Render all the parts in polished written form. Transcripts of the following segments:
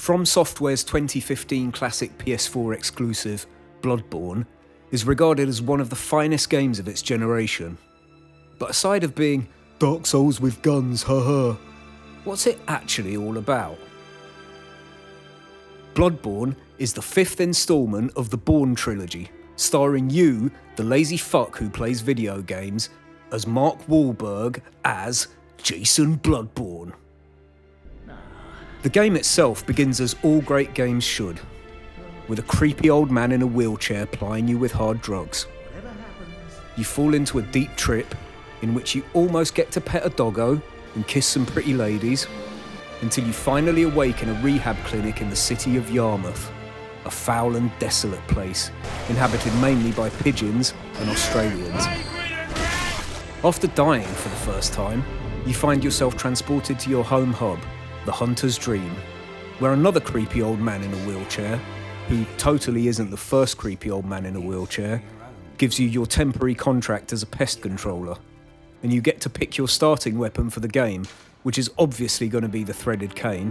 From Software's 2015 classic PS4 exclusive, Bloodborne, is regarded as one of the finest games of its generation. But aside of being Dark Souls with guns, haha, what's it actually all about? Bloodborne is the fifth instalment of the Bourne trilogy, starring you, the lazy fuck who plays video games, as Mark Wahlberg as Jason Bloodborne. The game itself begins as all great games should, with a creepy old man in a wheelchair plying you with hard drugs. You fall into a deep trip in which you almost get to pet a doggo and kiss some pretty ladies, until you finally awake in a rehab clinic in the city of Yarmouth, a foul and desolate place inhabited mainly by pigeons and Australians. After dying for the first time, you find yourself transported to your home hub, the Hunter's Dream, where another creepy old man in a wheelchair, who totally isn't the first creepy old man in a wheelchair, gives you your temporary contract as a pest controller, and you get to pick your starting weapon for the game, which is obviously going to be the threaded cane,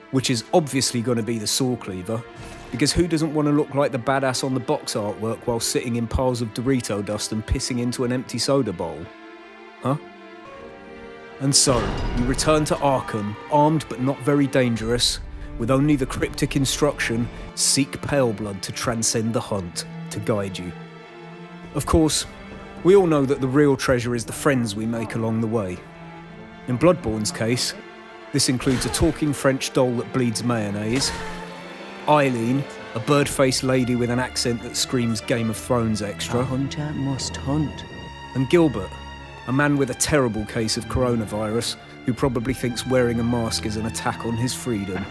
which is obviously going to be the saw cleaver, because who doesn't want to look like the badass on the box artwork while sitting in piles of Dorito dust and pissing into an empty soda bowl? Huh? And so, you return to Arkham, armed but not very dangerous, with only the cryptic instruction, seek pale blood to transcend the hunt, to guide you. Of course, we all know that the real treasure is the friends we make along the way. In Bloodborne's case, this includes a talking French doll that bleeds mayonnaise, Eileen, a bird-faced lady with an accent that screams Game of Thrones extra, A hunter must hunt, and Gilbert, a man with a terrible case of coronavirus who probably thinks wearing a mask is an attack on his freedom.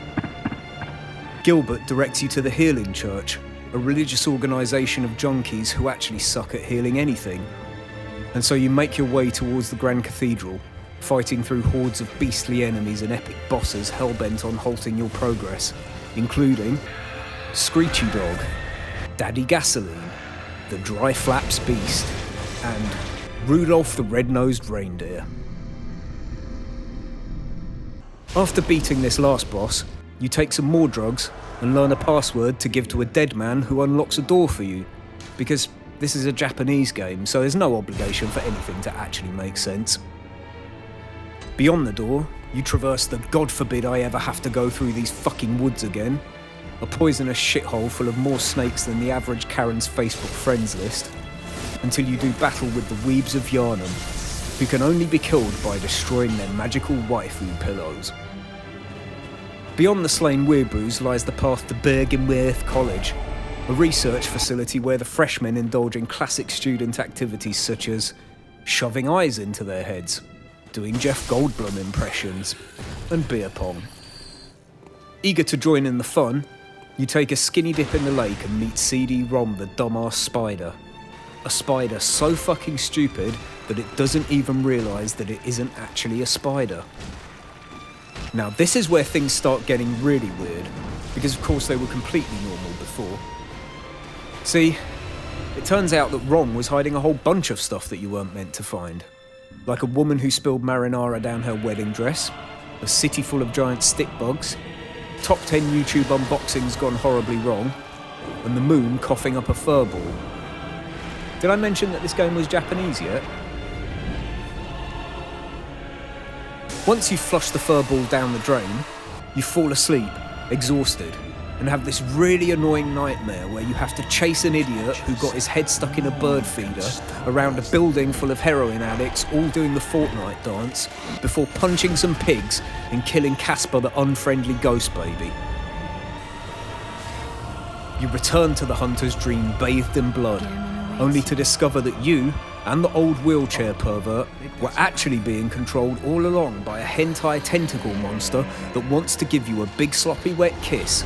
Gilbert directs you to the Healing Church, a religious organisation of junkies who actually suck at healing anything. And so you make your way towards the Grand Cathedral, fighting through hordes of beastly enemies and epic bosses hell-bent on halting your progress, including Screechy Dog, Daddy Gasoline, the Dry Flaps Beast, and Rudolph the Red-Nosed Reindeer. After beating this last boss, you take some more drugs and learn a password to give to a dead man who unlocks a door for you, because this is a Japanese game, so there's no obligation for anything to actually make sense. Beyond the door, you traverse the God forbid I ever have to go through these fucking woods again, a poisonous shithole full of more snakes than the average Karen's Facebook friends list, until you do battle with the weebs of Yharnam, who can only be killed by destroying their magical waifu pillows. Beyond the slain weeaboos lies the path to Bergenwood College, a research facility where the freshmen indulge in classic student activities such as shoving eyes into their heads, doing Jeff Goldblum impressions, and beer pong. Eager to join in the fun, you take a skinny dip in the lake and meet CD-ROM the dumbass spider. A spider so fucking stupid that it doesn't even realise that it isn't actually a spider. Now this is where things start getting really weird, because of course they were completely normal before. See, it turns out that ROM was hiding a whole bunch of stuff that you weren't meant to find. Like a woman who spilled marinara down her wedding dress, a city full of giant stick bugs, top 10 YouTube unboxings gone horribly wrong, and the moon coughing up a furball. Did I mention that this game was Japanese yet? Once you've flushed the furball down the drain, you fall asleep, exhausted, and have this really annoying nightmare where you have to chase an idiot who got his head stuck in a bird feeder around a building full of heroin addicts all doing the Fortnite dance before punching some pigs and killing Casper the unfriendly ghost baby. You return to the Hunter's Dream bathed in blood, only to discover that you and the old wheelchair pervert were actually being controlled all along by a hentai tentacle monster that wants to give you a big sloppy wet kiss.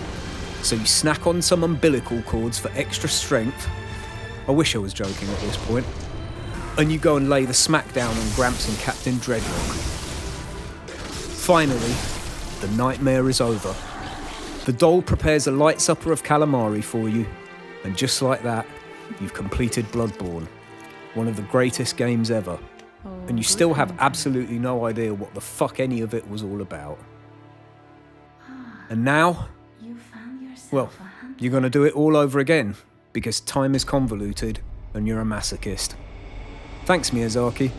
So you snack on some umbilical cords for extra strength. I wish I was joking at this point. And you go and lay the smackdown on Gramps and Captain Dreadlock. Finally, the nightmare is over. The doll prepares a light supper of calamari for you, and just like that, you've completed Bloodborne, one of the greatest games ever, and you still have absolutely no idea what the fuck any of it was all about. And now, You found yourself well, a hunter. you're gonna do it all over again, because time is convoluted and you're a masochist. Thanks, Miyazaki.